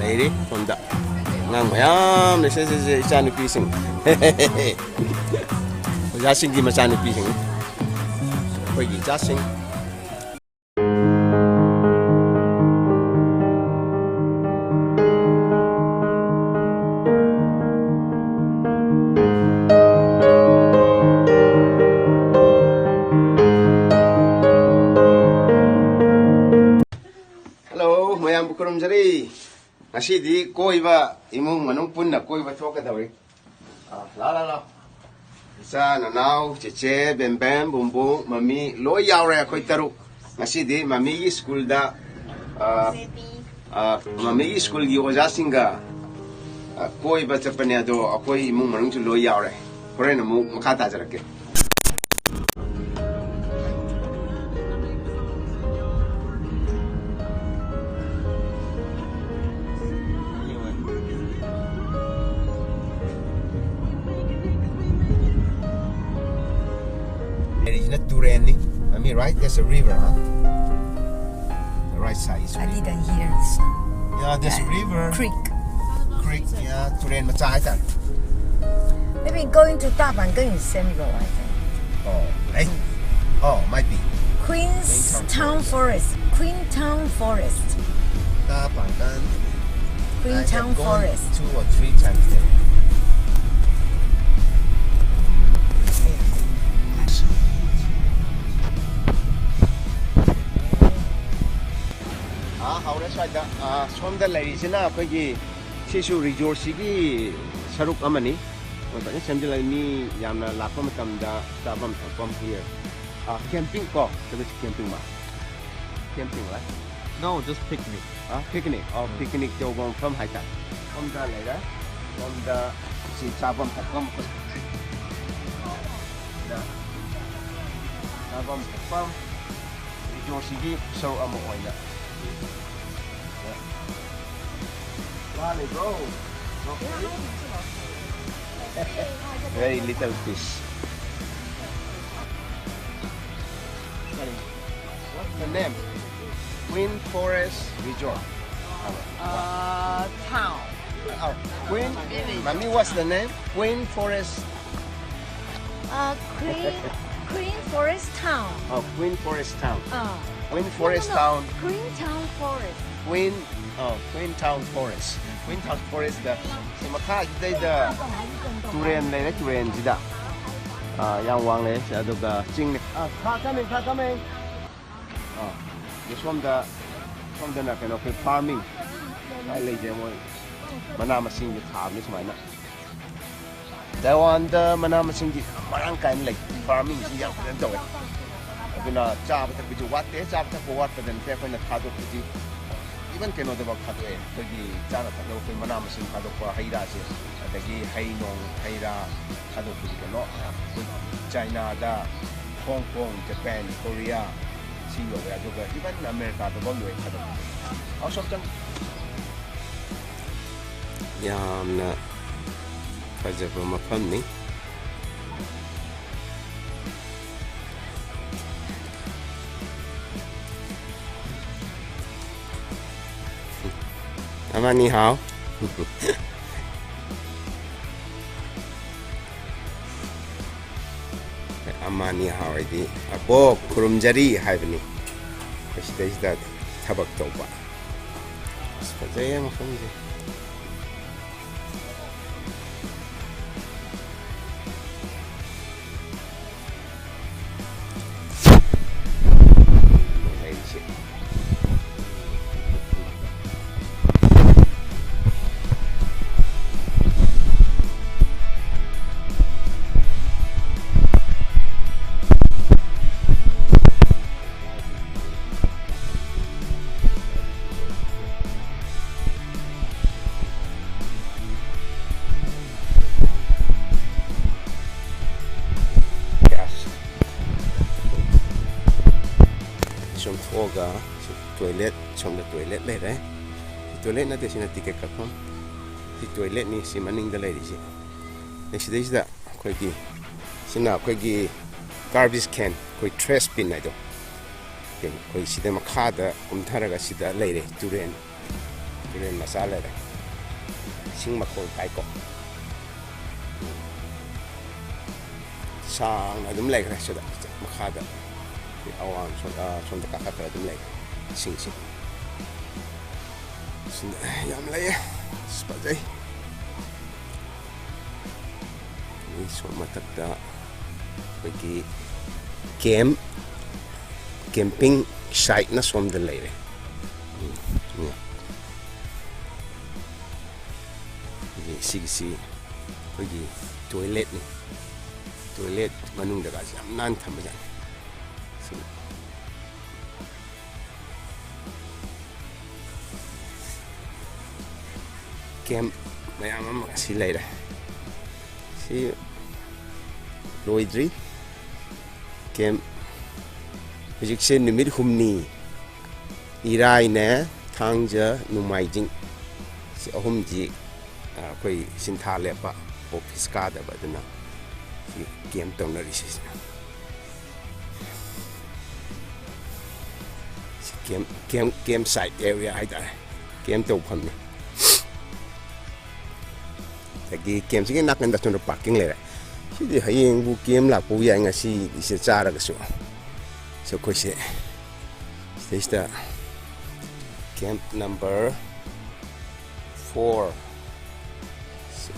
Lady from the Namayam, this is Channel Piecing. Just give my Channel Piecing. Wait, just sing. Jadi, nasi di koithoknaba emung manung punna koithoknaba tawari. La. Bisa nanau cece bem bumbu mami lo yau raya koi taru. Nasi di mami school da mami school gi oja singa koithoknaba chapanya do akoi emung manung chu lo yau raya. Kore namu makata jarake. I mean, right? There's a river, huh? The right side is river. I didn't hear the song. Yeah, there's a river. Creek. Yeah, Turen Macha. Maybe going to Taiwan, going to same road, I think. Oh, right? Oh, might be. Queenstown Forest. Taiwan. Queenstown Forest. 2 or 3 times there. How that's right. From the ladies na pagi sisu resort sigi saruk amani. Makanya sambil ini yamna lakwa matamda tabam from here. Camping ko, tapi camping mah. Camping right? No, just picnic. Picnic. Picnic jauh from Haita. From the later, from the si tabam from. Tabam from resort sigi saruk amo oina. Bro. Very little fish. What's the name? Queen Forest Resort. Town. Queen. Mami, what's the name? Queen Forest. Queen Forest Town. Queen Forest Town. Queen Forest no. Town. Queenstown Forest. Queenstown Forest. Queenstown Forest the makha the Turen le Turen sida yang wang le aduga ching coming this from the na kind of farming ai le je mo mana masing ji tham ni sumaina Taiwan the mana masing ji marang kai le farming ji yang den do aduna cha ba ta bi wat te cha ba ta ko wat den te ko na thado ji even can not about Taipei, the Channana, the Manamasin Hadokwa Haidasi, the Hainong, Haida, Hadokano, China, Hong Kong, Japan, Korea, Singapore, even America, the one way Hadok. Also, yamna, Kajabu Mapani. Amani how? Amani how ID. Abo kurumjari haibani. Is that tabak toba? Spazaya mafumji. Oga toilet trong the toilet le đấy toilet na desina ticket ka kom the toilet ni si maning da le di next day da koi gi sina koi gi garbage can koi trash bin na do koi si da makha da kum thara ga si da le re turen turen masala le sing makol kai ko sang adum lai kra sida makhada awang son da ka adum lai sing yam lai spazai ni so matakda bagi camping site na som da lai si bagi toilet ni toilet manung da kasi am nan tham jan camp mayam am si lai da si loidri camp hujik se numit humni irai ne thangja numaijing si ahum ji koi sintha lepa office ka da badna si camp tong na risis si camp site area ai da camp to pham ni tagi camp si nak nda ton parking le si di hayeng bu camp la pu ya nga si se cha ra ga so koi se stage da camp number 4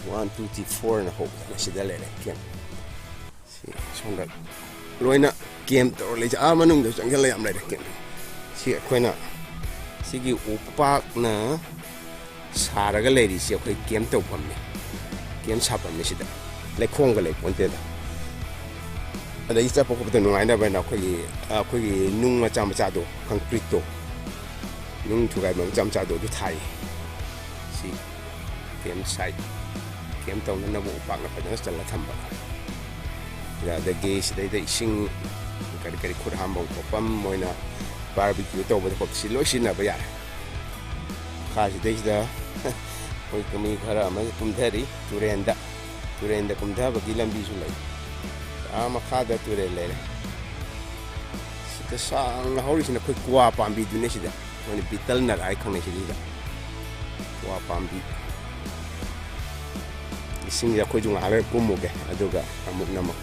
1 2 3 4 na hope na sida le camp si sonda loina camp to le ja manung do jangal yam le camp si koina si gi upak na sara ga le ri si khoi camp to pham ni camp sa pham ni sida le khong ga le ponte da ada isa poko to nungai na ba na khoi nung ma cham cha do concrete to nung thu ga ma cham cha do du thai si camp site camp tong na bu pak na pajang sala thamba ya da gas dai sing kari khur hambong ko pam moina barbecue to ba ko si lo sin na ba ya kha si dai da koi kami khara ma kum thari turen da kum tha ba gilam bi su lai ama kha da ture le si ta sang na hori sin ko kwa pam bi du ne si da oni bital na ai khang ne si da kwa pam bi sing ya ko jung ale pumuge aduga amuk namak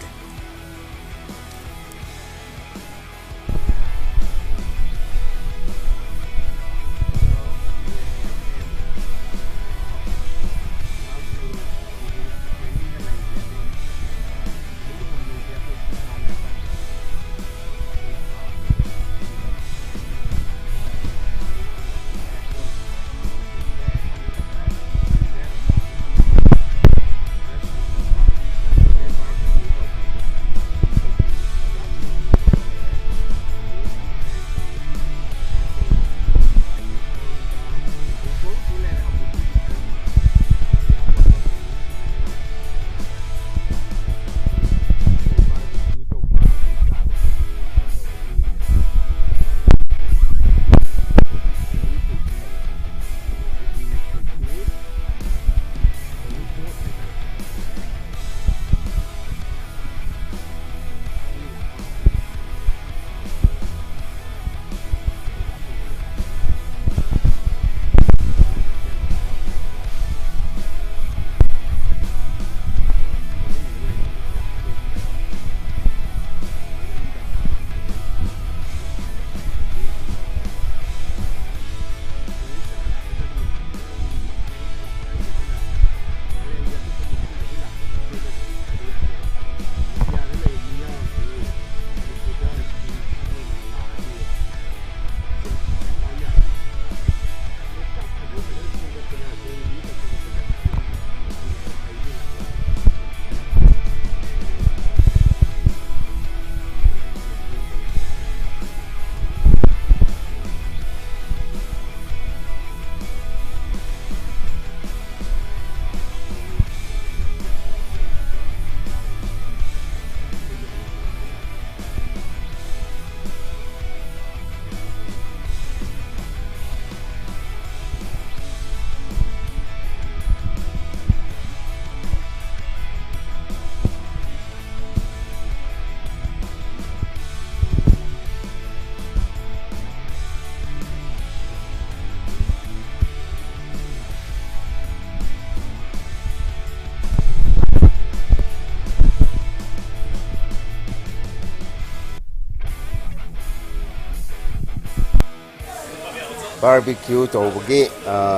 barbecue tꯧbagi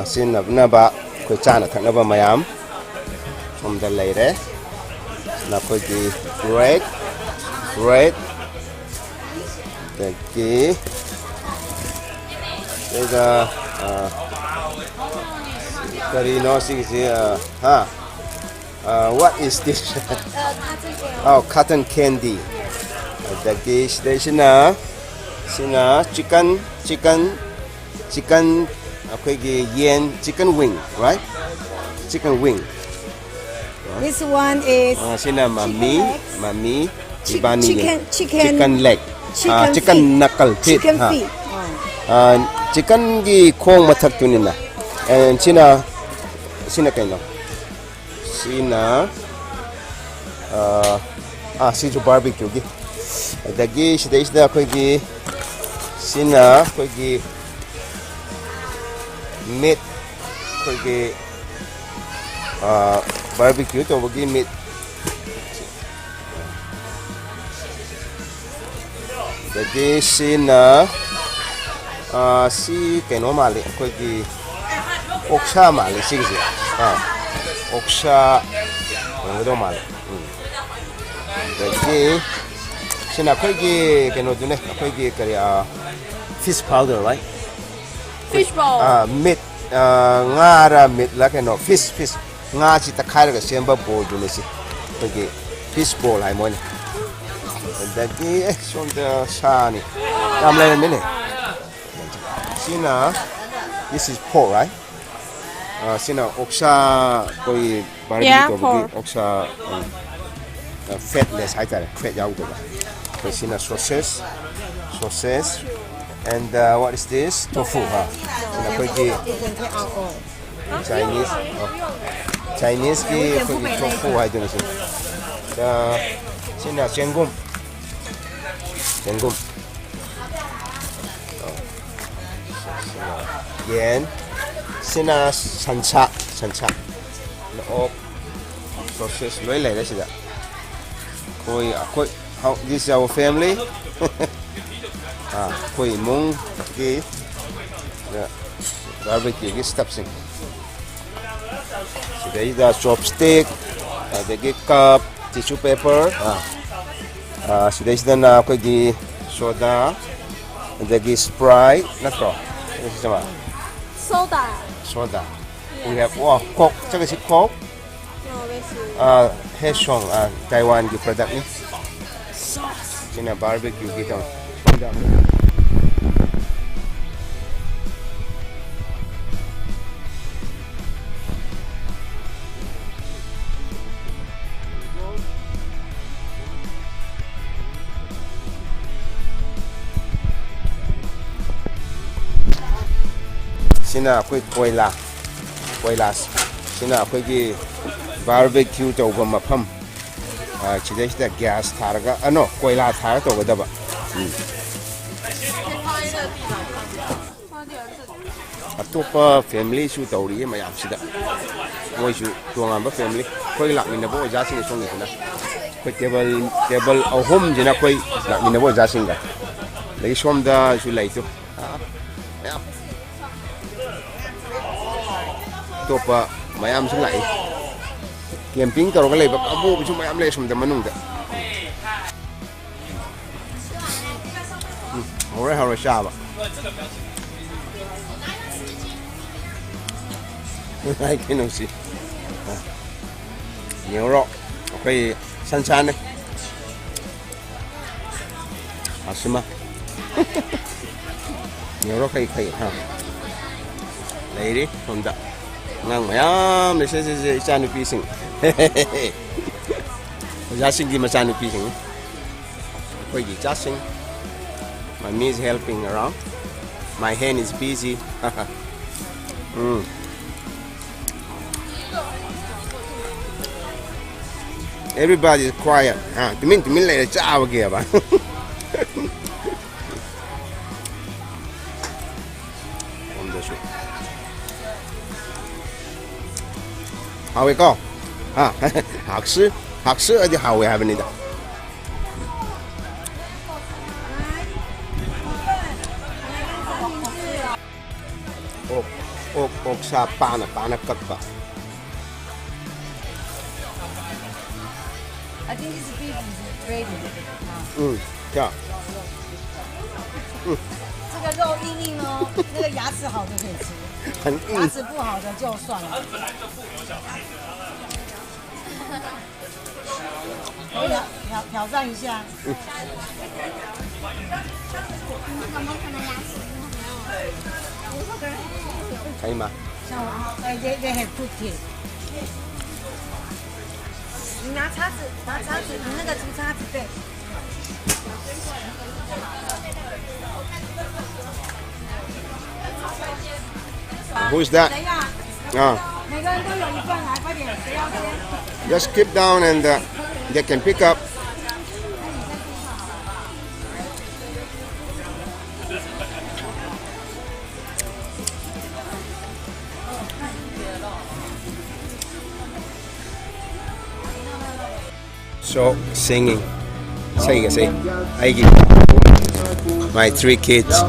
sinnabnaba khoi chana thaknaba mayam somda leire na khoi gi bread dagi ega karino si what is this? Oh, cotton candy. Dagi sina chicken akoigi yen chicken wing, right? Chicken wing. This one is Sina mami ibani chicken leg. Chicken knuckle feet. Chicken feet. Chicken gi khong mathak tunina. And sina kaino. Sina siju barbecue gi. Dagi sida akoigi sina akoigi meat akoigi barbecue tawagi meat dagi sina si kaino mali akoigi oksha mali sigisi oksha ngado mali dagi sina akoigi kaino dune akoigi kari fish powder, right? Fish ball. Meat ngara meat la kaino fish nga chi ta khai ga semba bowl dune si akoigi fish bowl hai moi dagi sonda sani yam lai ne sina this is pork, right? Sina oksha koi barbecue to oksha fatless hai tare fat yau to ba sina sausage and what is this? Tofu sina koi ki Chinese ki koi tofu hai to si sina chengum yen sina sancha no process loi lai sida koi how this is our family koi emung ki barbecue ki stuff sing sida ida chopstick the cup tissue paper sida na koi gi soda the Sprite na to this is what soda we have Coke 这个是 Coke Heshong Taiwan gi product ni sina barbecue gi tong sina koi koila sina koi gi barbecue to ba mapam chidai da gas tharaga ano koila thara to ga ba atopa family su tawri mayam sida moi su tuanga family koi lakmina bo ja sing song ni na koi table ahom jina koi lakmina bo ja sing ga lei somda su lai tu topa mayam su lai camping taro ga lei ba abu su mayam lai somda manung da hore sha ba ai cái nungshi nhiều rọ cái san đấy Masina nhiều rọ cái ha lấy đi không đã ngang mày sẽ cha nuôi sinh cha sinh gì mà cha nuôi sinh cái gì cha sinh my me is helping around my hand is busy Everybody is quiet. Tumin lại chào kìa bạn. Hào vậy con? học sư ở chỗ hào vậy bên đây. อกซาปานะกักปะ I think this beef is ready. 这样这个肉硬硬哦，那个牙齿好的可以吃，很牙硬。齿不好的就算了。可以挑战一下。可以吗？像我，they have good teeth。你拿叉子，你那个竹叉子对。Who's that? 谁呀？每个人都有一份，来快点，谁要先？ Just keep down and they can pick up. So singing, say, my 3 kids,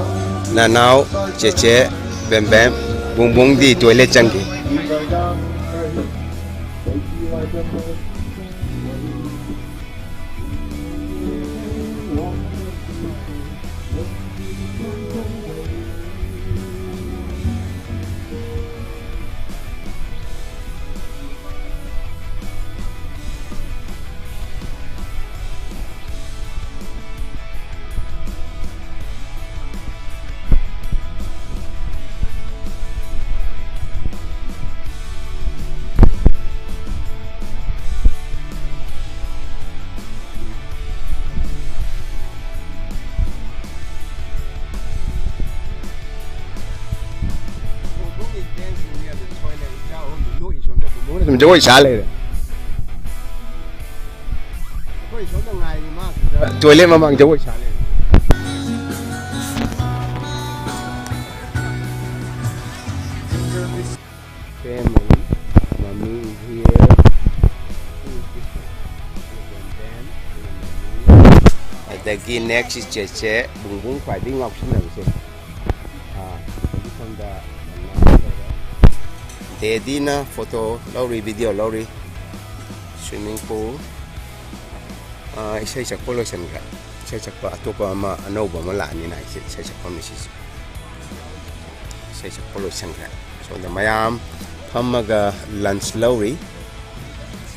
Nanao, Cheche, Bem Bem, Bung Bung di toilet changi. Mình chơi xả lên. Chơi lên mà bằng chơi xả lên. Family, mommy is here. The key next is Cheche. Bung Bung phải đi ngọc xin được Tingdna photo lorry video lorry swimming pool isay sak pollution ka isay sak pa atopa ma ano ba malani na isay sak pa misis isay sak pollution ka so the mayam pamaga lunch lorry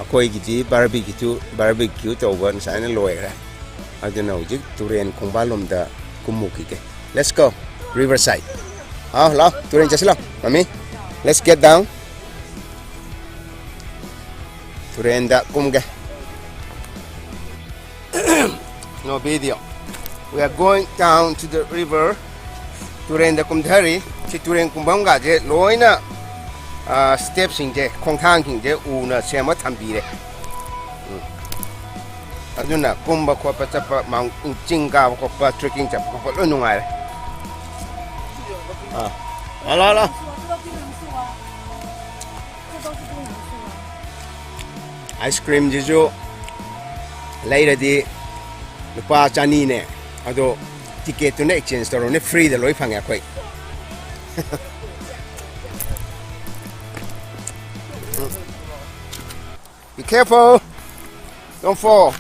akoi gidi barbecue to ban sa na loira aduna ujik turen kongbalom da kumuki ke let's go riverside lo turen chaslo mami. Let's get down. Turenda kumge. No video. We are going down to the river. Turenda kumthari. Si turen kumbang gaje loina steps inje khongthang inje una sema thambire. Aduna kumba khopa chapa mang chinga khopa trekking chapa khopa lo nungai. Ala. Ice cream jijo later di lupa chani ne ado ticket to ne exchange toro ne free de loi phang ya khoi be careful, don't fall.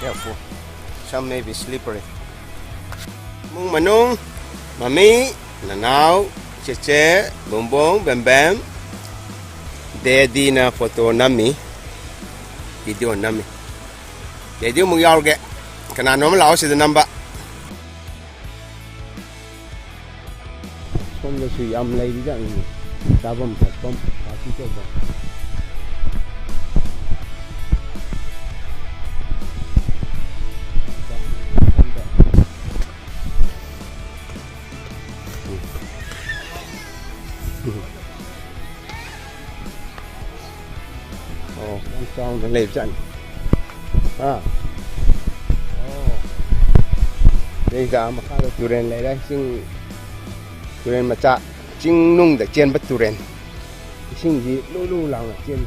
Careful, some may be slippery. Mung manung, mami, nanao, cheche, bung bung, bem bem. Daddy na photo nami, video nami. Daddy mung yao ge, kana nom lao si the number. Không được sử âm lấy đi dạng ta vòng thật không và chi tiết vào. Con sông nó lệp trận. Đây makala turen lại đây, sing turen mà cha, sing nung để chiên bắt turen, sing gì lu lòng là chiên,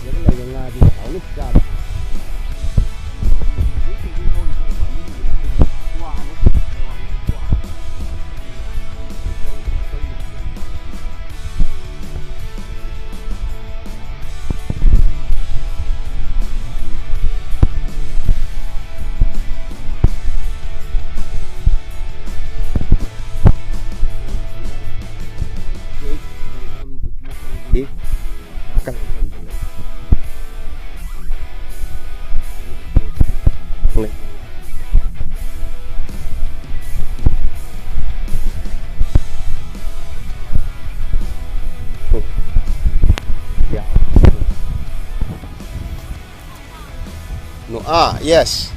những cái này là thì hảo nước ra. No, yes,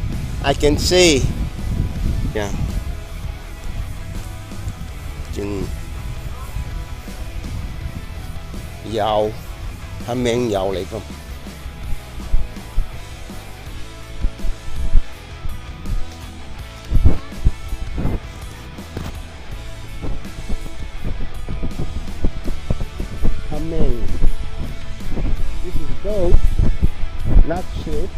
I can see. Yeah. Chừng dầu, men dầu lại không? Men. This is goat, not sheep.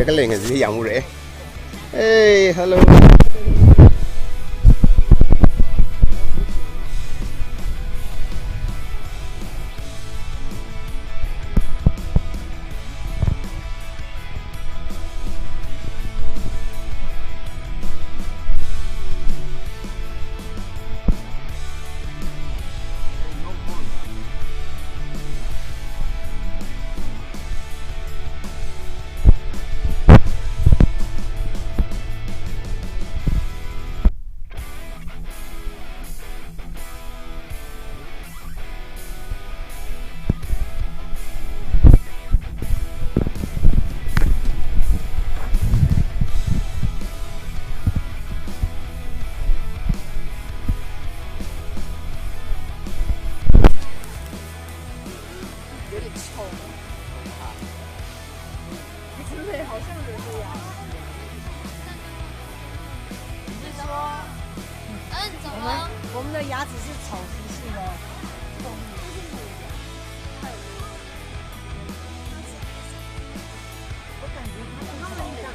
Cái liền là gì dòng rễ. Hey, hello.我们的牙齿是草食性的动物。我感觉它们很像。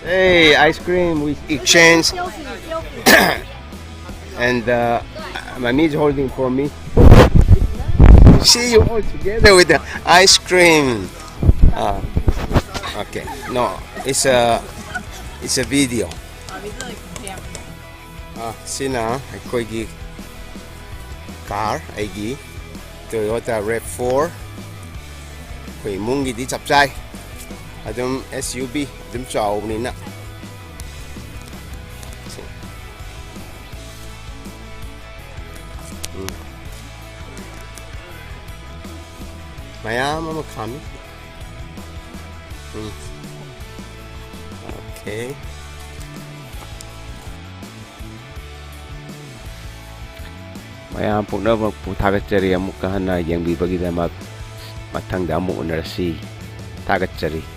Hey, ice cream we exchange. And Mami is holding for me. See you all together with the ice cream. Okay, no, it's a video. Masina, aikoigi car, aigi Toyota RAV4. Koi mungi di chapchai. Adum SUV, adum chao ni na. Maya mama kami. Okay. Maya punna puthagatchari amukka hana yang bibagi da mathang da mu narsi thagachari.